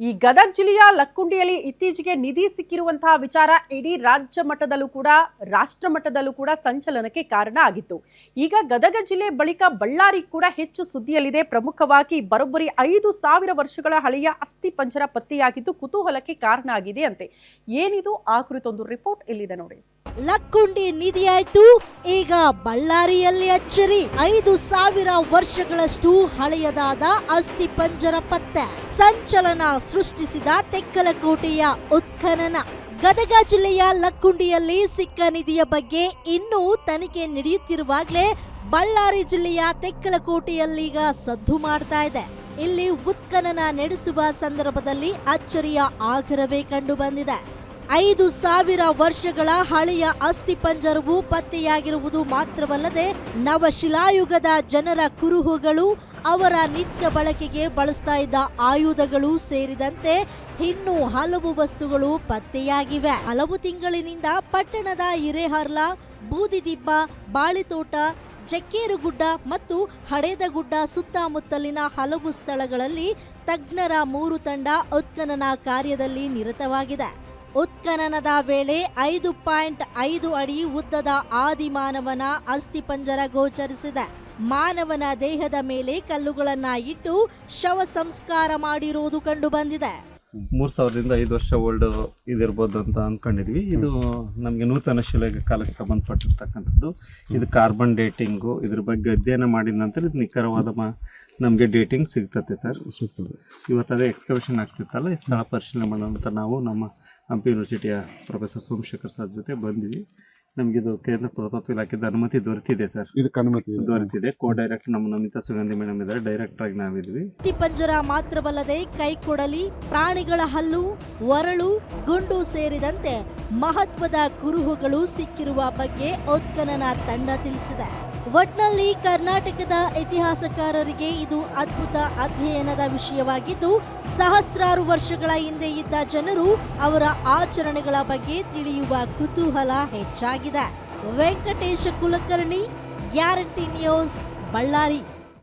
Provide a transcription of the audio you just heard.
ಈ ಗದಗ ಜಿಲ್ಲೆಯ ಲಕ್ಕುಂಡಿಯಲ್ಲಿ ಇತ್ತೀಚೆಗೆ ನಿಧಿ ಸಿಕ್ಕಿರುವಂತಹ ವಿಚಾರ ಇಡೀ ರಾಜ್ಯ ಮಟ್ಟದಲ್ಲೂ ಕೂಡ ರಾಷ್ಟ್ರ ಮಟ್ಟದಲ್ಲೂ ಕೂಡ ಸಂಚಲನಕ್ಕೆ ಕಾರಣ ಆಗಿತ್ತು. ಈಗ ಗದಗ ಜಿಲ್ಲೆ ಬಳಿಕ ಬಳ್ಳಾರಿ ಕೂಡ ಹೆಚ್ಚು ಸುದ್ದಿಯಲ್ಲಿದೆ. ಪ್ರಮುಖವಾಗಿ ಬರೋಬ್ಬರಿ 5,000 ವರ್ಷಗಳ ಹಳೆಯ ಅಸ್ಥಿ ಪಂಜರ ಪತ್ತೆಯಾಗಿದ್ದು ಕುತೂಹಲಕ್ಕೆ ಕಾರಣ ಆಗಿದೆ ಅಂತೆ. ಏನಿದು ಆ ಕುರಿತೊಂದು ರಿಪೋರ್ಟ್ ಇಲ್ಲಿದೆ ನೋಡಿ. ಲಕ್ಕುಂಡಿ ನಿಧಿಯಾಯ್ತು, ಈಗ ಬಳ್ಳಾರಿಯಲ್ಲಿ ಅಚ್ಚರಿ. 5,000 ವರ್ಷಗಳಷ್ಟು ಹಳೆಯದಾದ ಅಸ್ಥಿ ಪಂಜರ ಪತ್ತೆ ಸಂಚಲನ ಸೃಷ್ಟಿಸಿದ ತೆಕ್ಕಲಕೋಟೆಯ ಉತ್ಖನನ. ಗದಗ ಜಿಲ್ಲೆಯ ಲಕ್ಕುಂಡಿಯಲ್ಲಿ ಸಿಕ್ಕ ನಿಧಿಯ ಬಗ್ಗೆ ಇನ್ನೂ ತನಿಖೆ ನಡೆಯುತ್ತಿರುವಾಗಲೇ ಬಳ್ಳಾರಿ ಜಿಲ್ಲೆಯ ತೆಕ್ಕಲಕೋಟೆಯಲ್ಲೀಗ ಸದ್ದು ಮಾಡ್ತಾ ಇದೆ. ಇಲ್ಲಿ ಉತ್ಖನನ ನಡೆಸುವ ಸಂದರ್ಭದಲ್ಲಿ ಅಚ್ಚರಿಯ ಆಗರವೇ ಕಂಡು ಬಂದಿದೆ. 5,000 ವರ್ಷಗಳ ಹಳೆಯ ಅಸ್ಥಿ ಪಂಜರವು ಪತ್ತೆಯಾಗಿರುವುದು ಮಾತ್ರವಲ್ಲದೆ ನವಶಿಲಾಯುಗದ ಜನರ ಕುರುಹುಗಳು, ಅವರ ನಿತ್ಯ ಬಳಕೆಗೆ ಬಳಸ್ತಾ ಇದ್ದ ಆಯುಧಗಳು ಸೇರಿದಂತೆ ಇನ್ನೂ ಹಲವು ವಸ್ತುಗಳು ಪತ್ತೆಯಾಗಿವೆ. ಹಲವು ತಿಂಗಳಿನಿಂದ ಪಟ್ಟಣದ ಹಿರೇಹರ್ಲ, ಬೂದಿದಿಬ್ಬ, ಬಾಳಿತೋಟ, ಜಕ್ಕೇರುಗುಡ್ಡ ಮತ್ತು ಹಡೇದಗುಡ್ಡ ಸುತ್ತಮುತ್ತಲಿನ ಹಲವು ಸ್ಥಳಗಳಲ್ಲಿ ತಜ್ಞರ 3 ತಂಡ ಉತ್ಖನನ ಕಾರ್ಯದಲ್ಲಿ ನಿರತವಾಗಿದೆ. ಉತ್ಖನನದ ವೇಳೆ 5.5 ಅಡಿ ಉದ್ದದ ಆದಿಮಾನವನ ಅಸ್ಥಿಪಂಜರ ಗೋಚರಿಸಿದೆ. ಮಾನವನ ದೇಹದ ಮೇಲೆ ಕಲ್ಲುಗಳನ್ನ ಇಟ್ಟು ಶವ ಸಂಸ್ಕಾರ ಮಾಡಿರುವುದು ಕಂಡು ಬಂದಿದೆ. 3,000ರಿಂದ 5 ವರ್ಷ ಓಲ್ಡ್ ಇದಿರ್ಬೋದು ಅಂತ ಅಂದ್ಕೊಂಡಿದ್ವಿ. ಇದು ನಮಗೆ ನೂತನ ಶಿಲೆ ಕಾಲಕ್ಕೆ ಸಂಬಂಧಪಟ್ಟಿರ್ತಕ್ಕಂಥದ್ದು. ಇದು ಕಾರ್ಬನ್ ಡೇಟಿಂಗು, ಇದ್ರ ಬಗ್ಗೆ ಅಧ್ಯಯನ ಮಾಡಿದ ನಂತರ ಇದು ನಿಖರವಾದ ನಮಗೆ ಡೇಟಿಂಗ್ ಸಿಗ್ತದೆ ಸರ್. ಸಿಗ್ತದೆ. ಇವತ್ತು ಅದೇ ಎಕ್ಸ್ಕವೇಷನ್ ಆಗ್ತಿತ್ತಲ್ಲ, ಈ ಸ್ಥಳ ಪರಿಶೀಲನೆ ಮಾಡೋಂಥ ನಾವು ನಮ್ಮ ಹಂಪಿ ಯೂನಿವರ್ಸಿಟಿಯ ಪ್ರೊಫೆಸರ್ ಸೋಮಶೇಖರ್ ಸರ್ ಜೊತೆ ಬಂದ್ವಿ. ನಮಗಿದು ಕೇಂದ್ರ ಪುರಾತತ್ವ ಇಲಾಖೆದ ಅನುಮತಿ ದೊರೆತಿದೆ ಸರ್. ಇದಕ್ಕೆ ಅನುಮತಿ ದೊರೆತಿದೆ. ಕೋ ಡೈರೆಕ್ಟರ್ ನಮ್ಮ ನಮಿತಾ ಸುಗಂಧಿ ಮೇಡಮ್ ಇದ್ದಾರೆ, ಡೈರೆಕ್ಟರ್ ಆಗಿ ನಾವಿದ್ವಿ. ಅಸ್ಥಿ ಪಂಜರ ಮಾತ್ರವಲ್ಲದೆ ಕೈಕೊಡಲಿ, ಪ್ರಾಣಿಗಳ ಹಲ್ಲು, ಒರಳು, ಗುಂಡು ಸೇರಿದಂತೆ ಮಹತ್ವದ ಕುರುಹುಗಳು ಸಿಕ್ಕಿರುವ ಬಗ್ಗೆ ಉತ್ಖನನ ತಂಡ ತಿಳಿಸಿದೆ. ಒಟ್ನಲ್ಲಿ ಕರ್ನಾಟಕದ ಇತಿಹಾಸಕಾರರಿಗೆ ಇದು ಅದ್ಭುತ ಅಧ್ಯಯನದ ವಿಷಯವಾಗಿದ್ದು, ಸಹಸ್ರಾರು ವರ್ಷಗಳ ಹಿಂದೆ ಇದ್ದ ಜನರು ಅವರ ಆಚರಣೆಗಳ ಬಗ್ಗೆ ತಿಳಿಯುವ ಕುತೂಹಲ ಹೆಚ್ಚಾಗಿದೆ. Venkatesh Kulkarni, guarantee news, Ballari.